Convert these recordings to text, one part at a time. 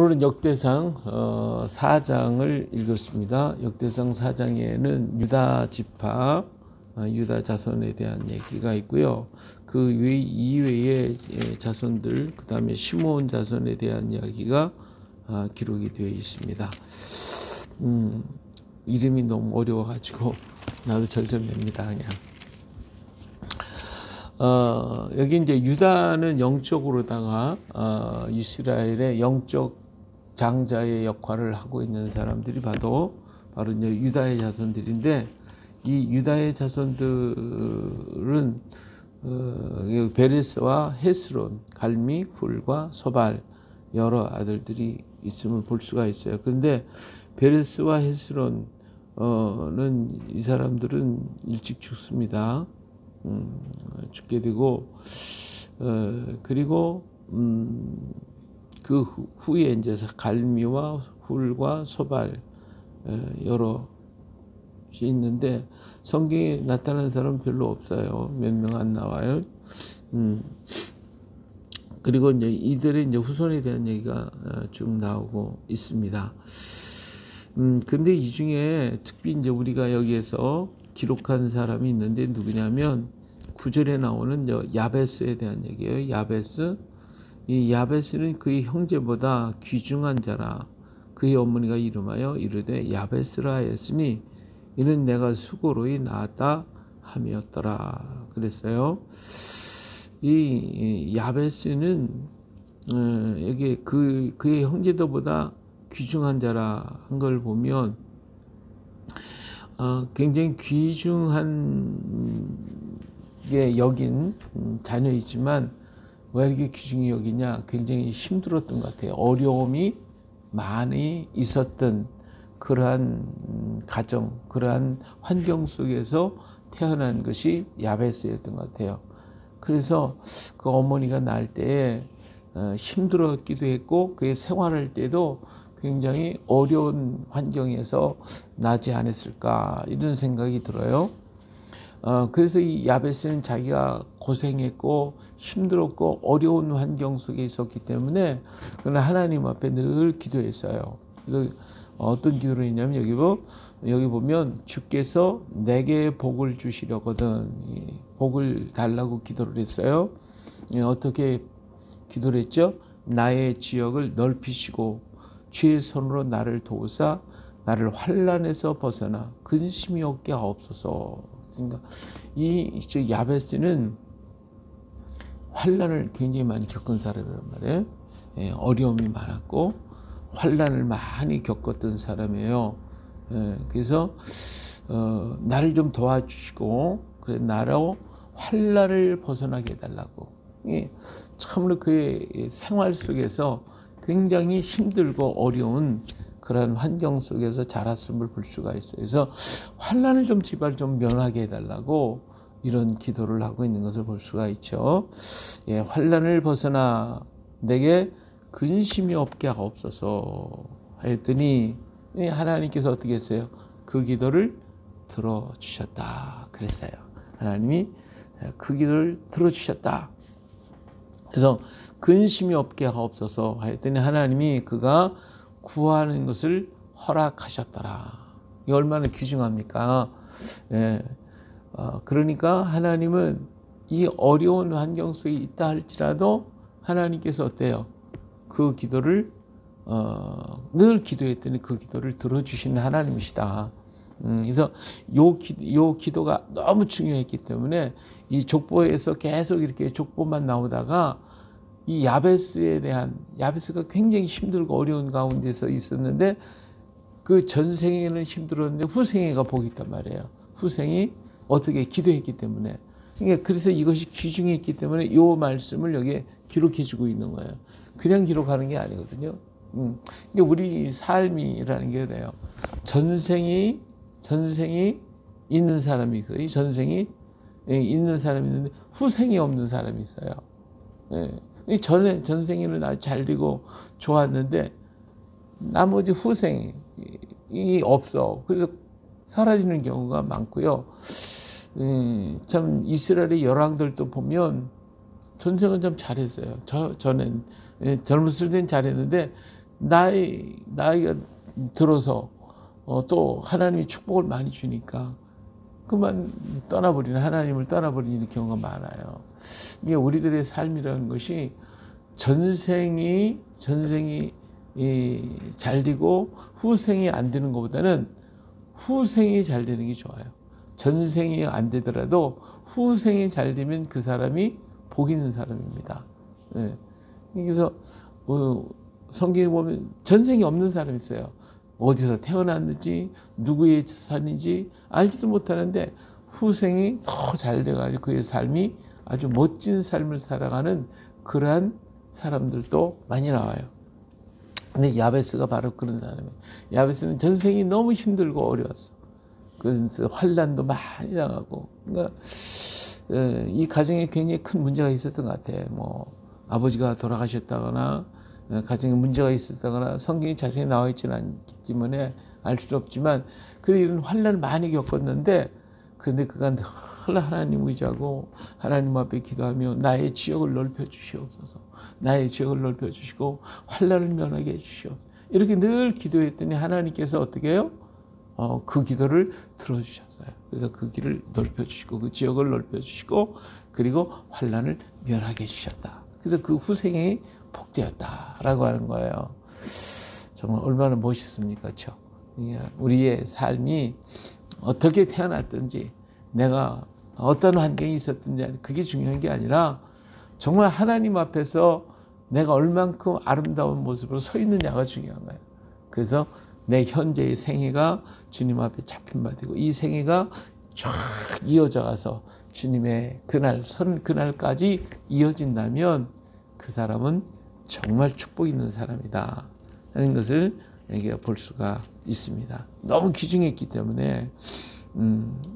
오늘은 역대상 4장을 읽었습니다. 역대상 4장에는 유다 지파, 유다 자손에 대한 얘기가 있고요. 그 이외의 자손들, 그 다음에 시므온 자손에 대한 이야기가 기록이 되어 있습니다. 이름이 너무 어려워가지고 나도 절절맵니다, 그냥. 여기 이제 유다는 영적으로다가 이스라엘의 영적 장자의 역할을 하고 있는 사람들이 바로 이제 유다의 자손들인데, 이 유다의 자손들은 베레스와 헤스론, 갈미, 훌과 소발 여러 아들들이 있음을 볼 수가 있어요. 그런데 베레스와 헤스론은 이 사람들은 일찍 죽습니다. 죽게 되고, 그리고 그 후에 이제 갈미와 훌과 소발 여럿이 있는데 성경에 나타난 사람은 별로 없어요. 몇 명 안 나와요. 그리고 이제 이들의 이제 후손에 대한 얘기가 쭉 나오고 있습니다. 근데 이 중에 특히 이제 우리가 여기에서 기록한 사람이 있는데 누구냐면 9절에 나오는 야베스에 대한 얘기예요. 야베스. 이 야베스는 그의 형제보다 귀중한 자라. 그의 어머니가 이름하여 이르되 야베스라 하였으니 이는 내가 수고로이 낳았다 함이었더라. 그랬어요. 이 야베스는 여기 그의 형제들보다 귀중한 자라 한 걸 보면 굉장히 귀중한 게 여긴 자녀이지만 왜 이렇게 귀중히 여기냐? 굉장히 힘들었던 것 같아요. 어려움이 많이 있었던 그러한 가정, 그러한 환경 속에서 태어난 것이 야베스였던 것 같아요. 그래서 그 어머니가 낳을 때에 힘들었기도 했고, 그의 생활할 때도 굉장히 어려운 환경에서 나지 않았을까 이런 생각이 들어요. 그래서 이 야베스는 자기가 고생했고 힘들었고 어려운 환경 속에 있었기 때문에 그는 하나님 앞에 늘 기도했어요. 그래서 어떤 기도를 했냐면 여기 보면 주께서 내게 복을 주시려거든 복을 달라고 기도를 했어요. 어떻게 기도를 했죠? 나의 지역을 넓히시고 주의 손으로 나를 도우사 나를 환난에서 벗어나 근심이 없게 하옵소서. 그러니까 이 야베스는 환난을 굉장히 많이 겪은 사람이란 말이에요. 어려움이 많았고 환난을 많이 겪었던 사람이에요. 그래서 나를 좀 도와주시고 그래 나로 환난을 벗어나게 해달라고. 참으로 그의 생활 속에서 굉장히 힘들고 어려운 그런 환경 속에서 자랐음을 볼 수가 있어요. 그래서 환난을 좀 제발 좀 면하게 해달라고 이런 기도를 하고 있는 것을 볼 수가 있죠. 환난을 벗어나 내게 근심이 없게 하옵소서 했더니 하나님께서 어떻게 했어요? 그 기도를 들어주셨다 그랬어요. 하나님이 그 기도를 들어주셨다. 그래서 근심이 없게 하옵소서 했더니 하나님이 그가 구하는 것을 허락하셨더라. 이 얼마나 귀중합니까? 그러니까 하나님은 이 어려운 환경 속에 있다 할지라도 하나님께서 어때요? 그 기도를 늘 기도했더니 그 기도를 들어주시는 하나님이시다. 그래서 요 기도가 너무 중요했기 때문에 이 족보에서 계속 이렇게 족보만 나오다가 이 야베스가 굉장히 힘들고 어려운 가운데서 있었는데 그 전생에는 힘들었는데 후생애가 복이 있단 말이에요. 후생이 어떻게 기도했기 때문에. 그러니까 그래서 이것이 귀중했기 때문에 이 말씀을 여기에 기록해 주고 있는 거예요. 그냥 기록하는 게 아니거든요. 그러니까 우리 삶이라는 게 그래요. 전생이 있는 사람이 있어요. 전생이 있는 사람이 있는데 후생이 없는 사람이 있어요. 전생에는 아주 잘 되고 좋았는데 나머지 후생이 없어. 그래서 사라지는 경우가 많고요. 참 이스라엘의 열왕들도 보면 전생은 좀 잘했어요. 저는 젊었을 땐 잘했는데 나이가 들어서 또 하나님이 축복을 많이 주니까 그만 하나님을 떠나버리는 경우가 많아요. 이게 우리들의 삶이라는 것이 전생이 잘 되고 후생이 안 되는 것보다는 후생이 잘 되는 게 좋아요. 전생이 안 되더라도 후생이 잘 되면 그 사람이 복 있는 사람입니다. 네. 그래서 성경에 보면 전생이 없는 사람이 있어요. 어디서 태어났는지 누구의 자손인지 알지도 못하는데 후생이 더 잘 돼가지고 그의 삶이 아주 멋진 삶을 살아가는 그러한 사람들도 많이 나와요. 근데 야베스가 바로 그런 사람이에요. 야베스는 전생이 너무 힘들고 어려웠어. 그래서 환난도 많이 당하고, 그러니까 이 가정에 굉장히 큰 문제가 있었던 것 같아. 뭐 아버지가 돌아가셨다거나 가정에 문제가 있었다거나 성경이 자세히 나와 있지는 않기 때문에 알 수 없지만 그 이런 환난을 많이 겪었는데, 근데 그가 늘 하나님 의지하고 하나님 앞에 기도하며 나의 지역을 넓혀 주시옵소서, 나의 지역을 넓혀 주시고 환난을 면하게 해 주시옵소서, 이렇게 늘 기도했더니 하나님께서 어떻게 해요? 그 기도를 들어주셨어요. 그래서 그 길을 넓혀 주시고 그 지역을 넓혀 주시고 그리고 환난을 면하게 해 주셨다. 그래서 그 후생이 복되었다라고 하는 거예요. 정말 얼마나 멋있습니까? 그렇죠? 우리의 삶이 어떻게 태어났든지 내가 어떤 환경이 있었든지 그게 중요한 게 아니라 정말 하나님 앞에서 내가 얼만큼 아름다운 모습으로 서 있느냐가 중요한 거예요. 그래서 내 현재의 생애가 주님 앞에 잡힌 바 되고 이 생애가 쫙 이어져 가서 주님의 그날까지 이어진다면 그 사람은 정말 축복 있는 사람이다 하는 것을 여기가 볼 수가 있습니다. 너무 귀중했기 때문에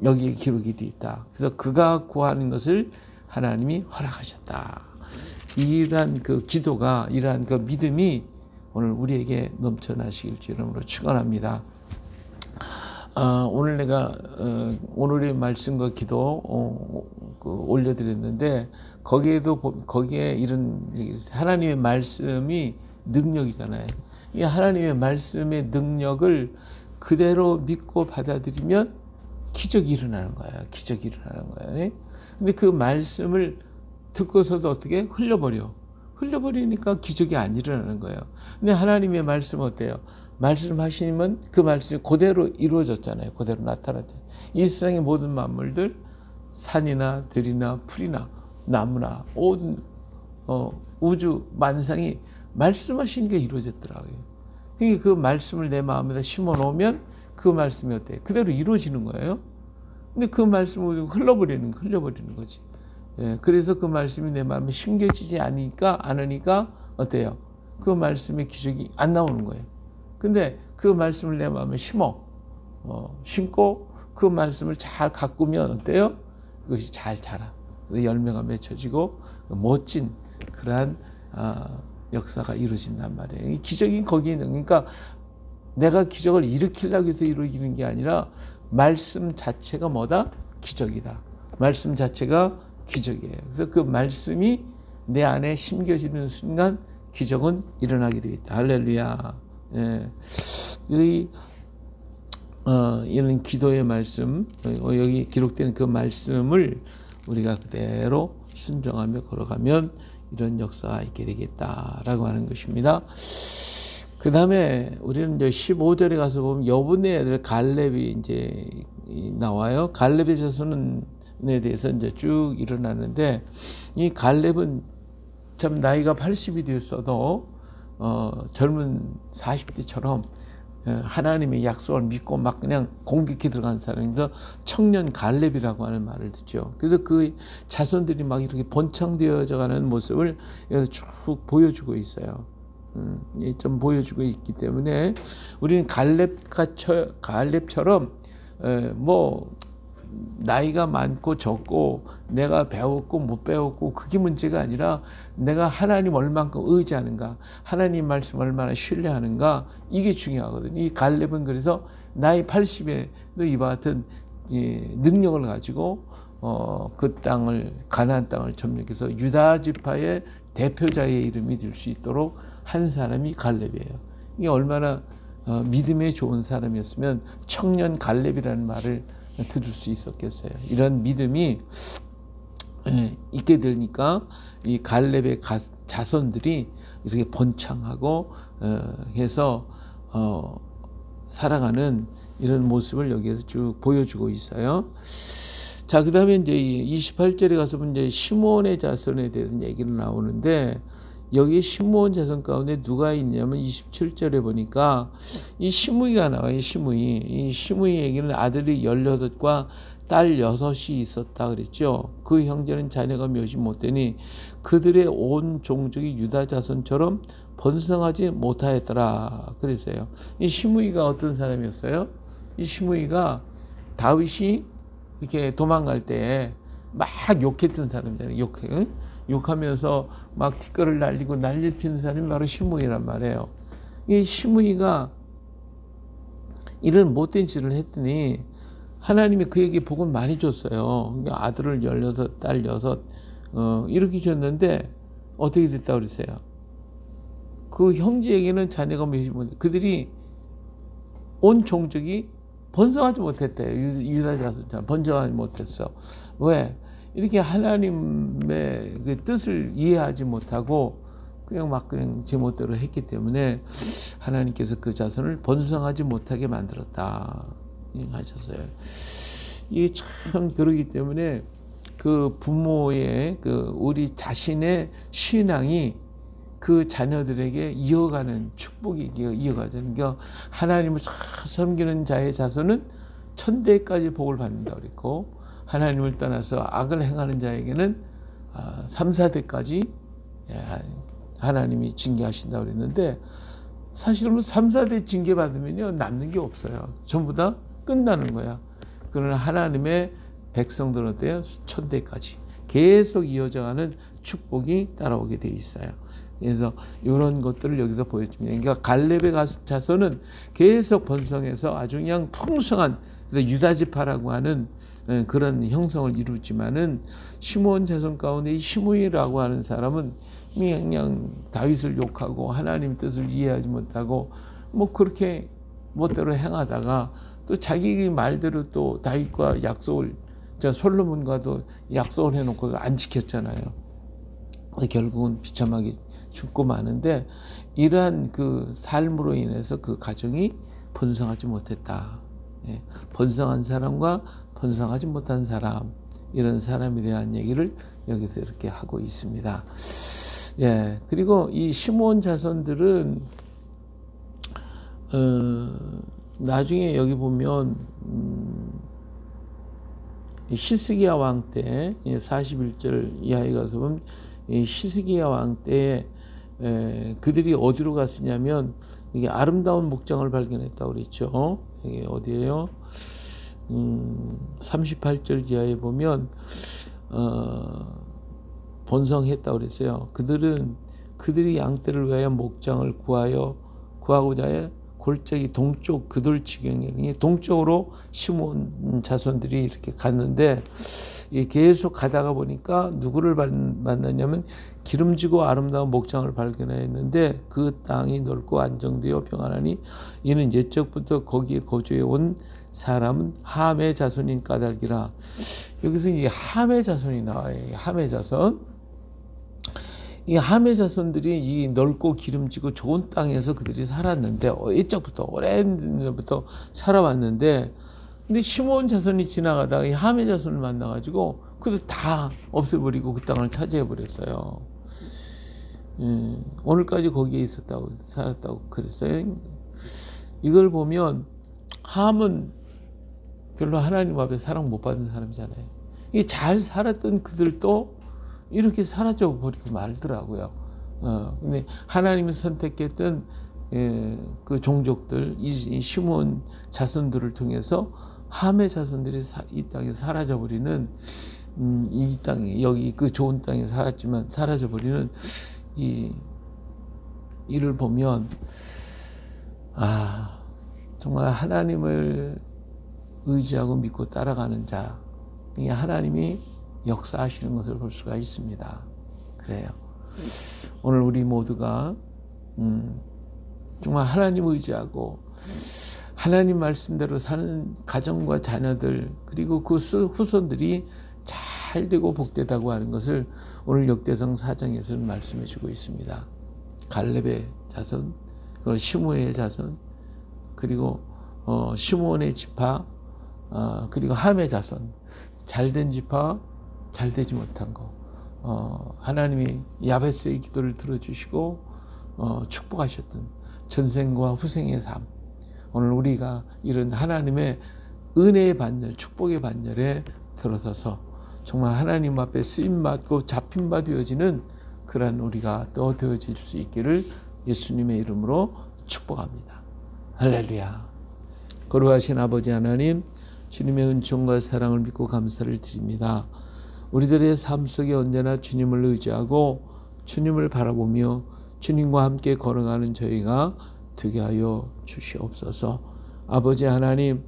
여기에 기록이 되어 있다. 그래서 그가 구하는 것을 하나님이 허락하셨다. 이러한 그 기도가, 이러한 그 믿음이 오늘 우리에게 넘쳐나시길 주 이름으로 축원합니다. 오늘 내가 오늘의 말씀과 기도 올려드렸는데 거기에 이런 하나님의 말씀이 능력이잖아요. 이 하나님의 말씀의 능력을 그대로 믿고 받아들이면 기적이 일어나는 거예요. 기적이 일어나는 거예요. 근데 그 말씀을 듣고서도 어떻게 흘려버리니까 기적이 안 일어나는 거예요. 근데 하나님의 말씀은 어때요? 말씀하시면 그 말씀이 그대로 이루어졌잖아요. 그대로 나타났잖아요. 이 세상의 모든 만물들, 산이나 들이나 풀이나 나무나 모든 우주 만상이 말씀하신 게 이루어졌더라고요. 그러니까 그 말씀을 내 마음에다 심어놓으면 그 말씀이 어때요? 그대로 이루어지는 거예요. 근데 그 말씀을 흘려버리는 거지. 예, 그래서 그 말씀이 내 마음에 심겨지지 않으니까 어때요? 그 말씀의 기적이 안 나오는 거예요. 근데 그 말씀을 내 마음에 심고 그 말씀을 잘 가꾸면 어때요? 그것이 잘 자라. 열매가 맺혀지고 멋진 그러한 역사가 이루어진단 말이에요. 이 기적이 거기에 있는, 그러니까 내가 기적을 일으키려고 해서 이루어지는 게 아니라 말씀 자체가 뭐다? 기적이다. 말씀 자체가 기적이에요. 그래서 그 말씀이 내 안에 심겨지는 순간 기적은 일어나게 되겠다. 할렐루야. 예. 이런 기도의 말씀, 여기 기록된 그 말씀을 우리가 그대로 순종하며 걸어가면 이런 역사가 있게 되겠다라고 하는 것입니다. 그 다음에 우리는 이제 15절에 가서 보면 여분의 아들 갈렙이 이제 나와요. 갈렙의 자손에 대해서 이제 쭉 일어나는데, 이 갈렙은 참 나이가 80이 되었어도 젊은 40대처럼 하나님의 약속을 믿고 막 그냥 공격해 들어간 사람인데 청년 갈렙이라고 하는 말을 듣죠. 그래서 그 자손들이 막 이렇게 번창되어져 가는 모습을 여기서 쭉 보여주고 있어요. 좀 보여주고 있기 때문에 우리는 갈렙처럼 뭐 나이가 많고 적고 내가 배웠고 못 배웠고 그게 문제가 아니라 내가 하나님 얼만큼 의지하는가, 하나님 말씀 얼마나 신뢰하는가, 이게 중요하거든요. 이 갈렙은 그래서 나이 80에도 이와 같은 능력을 가지고 그 땅을, 가나안 땅을 점령해서 유다 지파의 대표자의 이름이 될 수 있도록 한 사람이 갈렙이에요. 이게 얼마나 믿음에 좋은 사람이었으면 청년 갈렙이라는 말을 들을 수 있었겠어요. 이런 믿음이 있게 되니까 이 갈렙의 자손들이 이렇게 번창하고 해서 살아가는 이런 모습을 여기에서 쭉 보여주고 있어요. 자, 그 다음에 이제 28절에 가서 이제 시므온의 자손에 대해서 얘기를 나오는데, 여기 시므온 자손 가운데 누가 있냐면 27절에 보니까 이 시므이가 나와요. 이 시므이에게는 아들이 16과 딸 6이 있었다 그랬죠. 그 형제는 자녀가 몇이 못되니 그들의 온 종족이 유다 자손처럼 번성하지 못하였더라 그랬어요. 이 시므이가 어떤 사람이었어요? 이 시므이가 다윗이 이렇게 도망갈 때 막 욕했던 사람이잖아요. 욕하면서 막 티끌을 날리고 난리를 피는 사람이 바로 시므이란 말이에요. 이 시므이가 이런 못된 짓을 했더니 하나님이 그에게 복을 많이 줬어요. 그러니까 아들을 16, 딸 6, 이렇게 줬는데 어떻게 됐다고 그랬어요? 그 형제에게는 자녀가 몇이 못, 그들이 온 종족이 번성하지 못했대요. 유다 자손처럼 번성하지 못했어. 왜? 이렇게 하나님의 그 뜻을 이해하지 못하고 그냥 막 그냥 제멋대로 했기 때문에 하나님께서 그 자손을 번성하지 못하게 만들었다 하셨어요. 이게 참 그러기 때문에 그 부모의 그 우리 자신의 신앙이 그 자녀들에게 이어가는 축복이 이어가는 게, 하나님을 잘 섬기는 자의 자손은 천대까지 복을 받는다고 그랬고, 하나님을 떠나서 악을 행하는 자에게는 3, 4대까지 하나님이 징계하신다고 그랬는데, 사실은 3, 4대 징계받으면요 남는 게 없어요. 전부 다 끝나는 거야. 그러나 하나님의 백성들은 어때요? 수천대까지 계속 이어져가는 축복이 따라오게 되어 있어요. 그래서 이런 것들을 여기서 보여줍니다. 그러니까 갈렙의 자손은 계속 번성해서 아주 그냥 풍성한 유다지파라고 하는 그런 형성을 이루지만은, 시므온 자손 가운데 이 시므이라고 하는 사람은 그냥 다윗을 욕하고 하나님 뜻을 이해하지 못하고 뭐 그렇게 멋대로 행하다가 또 자기 말대로 또 다윗과 약속을, 솔로몬과도 약속을 해놓고 안 지켰잖아요. 결국은 비참하게 죽고 마는데, 이러한 그 삶으로 인해서 그 가정이 번성하지 못했다. 번성한 사람과 번성하지 못한 사람, 이런 사람에 대한 얘기를 여기서 이렇게 하고 있습니다. 그리고 이 시므온 자손들은 나중에 여기 보면 히스기야 왕 때 41절 이하에 가서 보면 히스기야 왕 때에 그들이 어디로 갔으냐면, 이게 아름다운 목장을 발견했다고 그랬죠. 이게 어디예요? 38절 이하에 보면 번성했다고 그랬어요. 그들이 양떼를 위하여 목장을 구하고자 해 골짜기 동쪽 그돌 지경에 동쪽으로 시므온 자손들이 이렇게 갔는데, 계속 가다가 보니까 누구를 만났냐면 기름지고 아름다운 목장을 발견했는데, 그 땅이 넓고 안정되어 평안하니 이는 옛적부터 거기에 거주해 온 사람은 함의 자손인 까닭이라. 여기서 이제 함의 자손이 나와요. 함의 자손. 이 함의 자손들이 이 넓고 기름지고 좋은 땅에서 그들이 살았는데, 옛적부터 오래전부터 살아왔는데, 근데 시므온 자손이 지나가다가 이 함의 자손을 만나가지고 그들 다 없애버리고 그 땅을 차지해버렸어요. 오늘까지 거기에 살았다고 그랬어요. 이걸 보면 함은 별로 하나님 앞에 사랑 못 받은 사람이잖아요. 이 잘 살았던 그들도 이렇게 사라져 버리고 말더라고요. 근데 하나님이 선택했던 그 종족들, 이 시므온 자손들을 통해서 함의 자손들이 이 땅에 사라져 버리는, 이 땅에, 여기 그 좋은 땅에 살았지만 사라져 버리는 이를 보면, 정말 하나님을 의지하고 믿고 따라가는 자, 이 하나님이 역사하시는 것을 볼 수가 있습니다. 그래요. 오늘 우리 모두가 정말 하나님 의지하고 하나님 말씀대로 사는 가정과 자녀들 그리고 그 후손들이 잘 되고 복되다고 하는 것을 오늘 역대상 4장에서는 말씀해 주고 있습니다. 갈렙의 자손, 시므의 자손, 그리고 시므온의 지파, 그리고 함의 자손, 잘된 지파, 잘되지 못한 거, 하나님이 야베스의 기도를 들어주시고 축복하셨던 전생과 후생의 삶, 오늘 우리가 이런 하나님의 은혜의 반열, 축복의 반열에 들어서서 정말 하나님 앞에 쓰임받고 잡힌바 되어지는 그러한 우리가 또 되어질 수 있기를 예수님의 이름으로 축복합니다. 할렐루야. 거룩하신 아버지 하나님, 주님의 은총과 사랑을 믿고 감사를 드립니다. 우리들의 삶 속에 언제나 주님을 의지하고 주님을 바라보며 주님과 함께 걸어가는 저희가 되게 하여 주시옵소서. 아버지 하나님,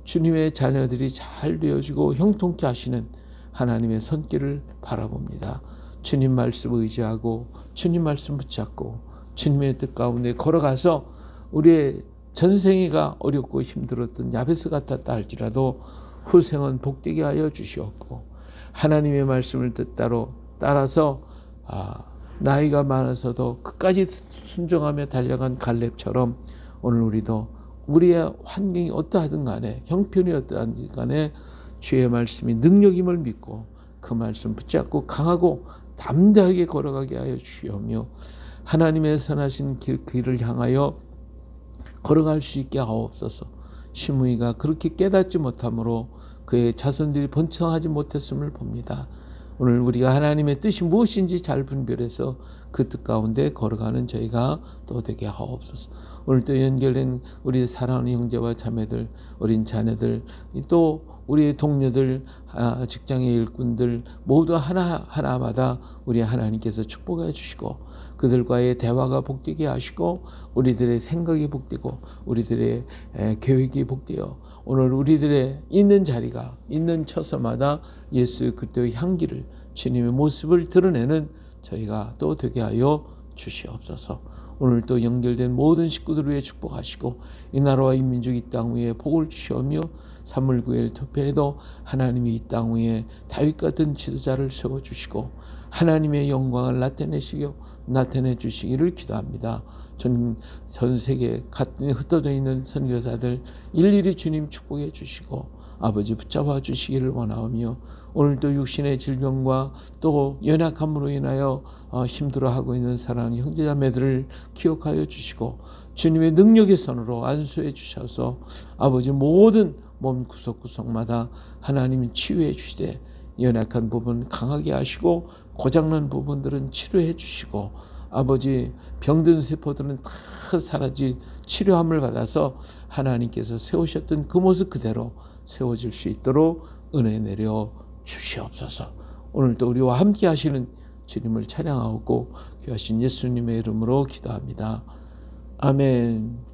주님의 자녀들이 잘 되어지고 형통케 하시는 하나님의 손길을 바라봅니다. 주님 말씀 의지하고 주님 말씀 붙잡고 주님의 뜻 가운데 걸어가서 우리의 전생애가 어렵고 힘들었던 야베스 같았다 할지라도 후생은 복되게 하여 주시옵고 하나님의 말씀을 따라서 나이가 많아서도 끝까지 순종하며 달려간 갈렙처럼 오늘 우리도 우리의 환경이 어떠하든 간에 형편이 어떠하든 간에 주의 말씀이 능력임을 믿고 그 말씀 붙잡고 강하고 담대하게 걸어가게 하여 주시오며 하나님의 선하신 길을 향하여 걸어갈 수 있게 하옵소서. 시므이가 그렇게 깨닫지 못함으로 그의 자손들이 번창하지 못했음을 봅니다. 오늘 우리가 하나님의 뜻이 무엇인지 잘 분별해서 그 뜻 가운데 걸어가는 저희가 또 되게 하옵소서. 오늘 또 연결된 우리 사랑하는 형제와 자매들, 어린 자녀들, 또 우리의 동료들, 직장의 일꾼들 모두 하나마다 우리 하나님께서 축복해 주시고 그들과의 대화가 복되게 하시고 우리들의 생각이 복되고 우리들의 계획이 복되어 오늘 우리들의 있는 자리가 있는 처소마다 예수 그리스도의 향기를 주님의 모습을 드러내는 저희가 또 되게 하여 주시옵소서. 오늘 또 연결된 모든 식구들 위해 축복하시고 이 나라와 이 민족 이 땅 위에 복을 주시오며 사물구엘 투표에도 하나님이 이 땅 위에 다윗 같은 지도자를 세워주시고 하나님의 영광을 나타내 주시기를 기도합니다. 전 세계에 흩어져 있는 선교사들 일일이 주님 축복해 주시고 아버지 붙잡아 주시기를 원하오며 오늘도 육신의 질병과 또 연약함으로 인하여 힘들어하고 있는 사랑하는 형제자매들을 기억하여 주시고 주님의 능력의 손으로 안수해 주셔서 아버지 모든 몸 구석구석마다 하나님이 치유해 주시되 연약한 부분 강하게 하시고 고장난 부분들은 치료해 주시고 아버지 병든 세포들은 다 사라지 치료함을 받아서 하나님께서 세우셨던 그 모습 그대로 세워질 수 있도록 은혜 내려 주시옵소서. 오늘도 우리와 함께 하시는 주님을 찬양하고 귀하신 예수님의 이름으로 기도합니다. 아멘.